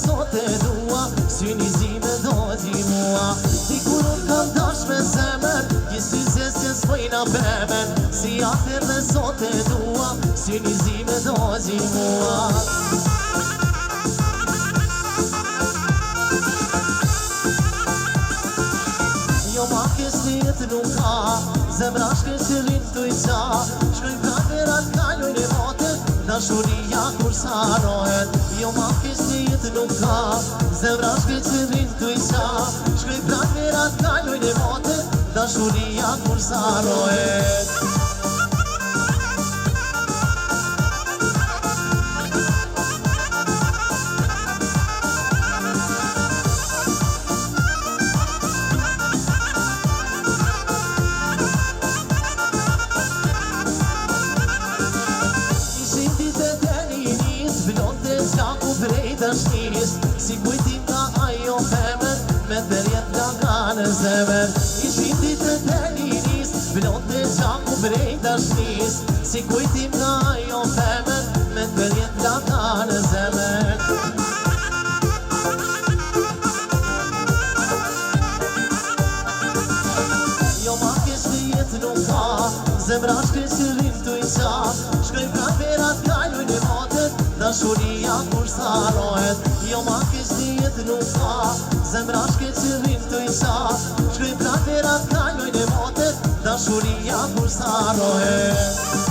sot e dua, syni zi me dozi mua. Dikur unë kam dash me zemër, gjithë syze se s'pojna bemen. Si atër dhe sot e dua, syni zi me dozi mua. Jo ma kështë jetë nuk ka, zemra shkës që rinë të i qa. Shkoj praverat kallojnë e motët, dashuria kur sarohet. Jo ma kështë jetë nuk ka, zemra shkës që rinë të i qa. Shkoj praverat kallojnë e motët, dashuria kur sarohet. Si kujtim nga ajo femër, me dërjet nga kanë zemër. Ishin ditë të liris, blot dhe gjaku brej dashnis. Si kujtim nga ajo femër, me dërjet nga kanë zemër. Jo ma kështë jetë nuk ka, zemra shkës që rinë të i qa. Shkoj praverat kallojnë e motët, dashuria kur sarohet. Jo ma kështë jetë nuk ka, zemra shkës që rinë të i qa. Shkoj praverat kallojnë e motët, dashuria kur sarohet.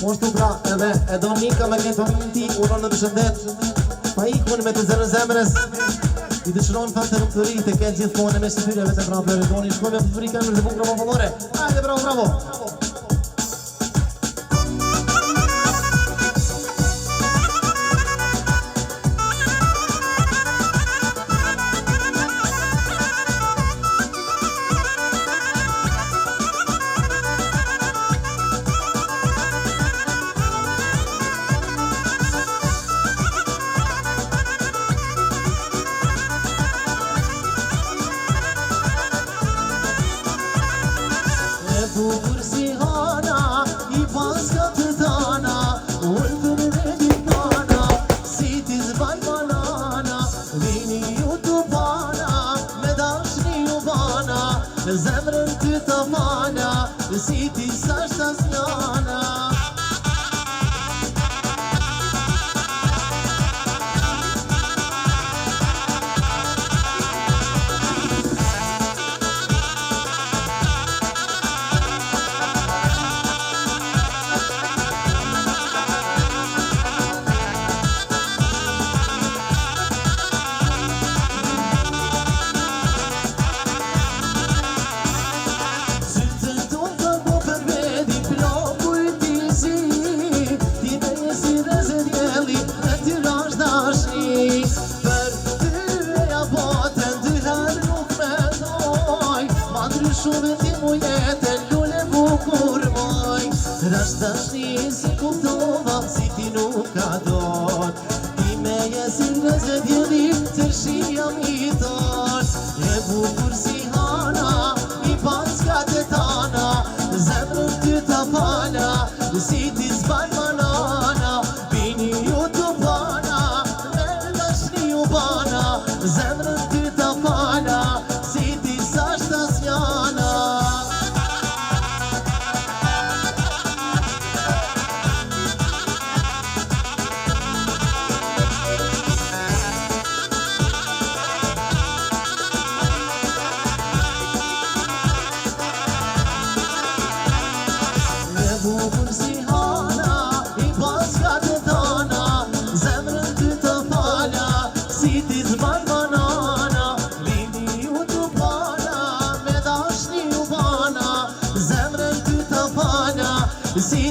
Moshtu pra edhe e do Nika me këtë familjen ti, unon në të shëndet. Pa ikun me të zërën zemrës, i dëshiron fatë të rukëtëri të këtë gjithë kone me shqytyre vete pra pleritoni. Shkojme për frika në rëzëbuk në mëllore. Hajde bravo, bravo! Zemrën ty të mana, si ti s'ashtë asnjana. Sytë të të po për vedi, plokuj shumë ti mu jetë lule bukur moj Rashtashni si kuptova si ti nuk ka dot Ti me jesin në zëdjeli tërshia mi ton E bukur si hana i paska të tana Zemrën ty ta fala si ti zban banana Bini ju të bana me dashni u bana Zemrën ty ta fala si ti sashta s'jana bukur si hana i paska të tana Zemrën ty të fala si ti zban banana Lini ju të bana me dashni u bana Zemrën ty të fala si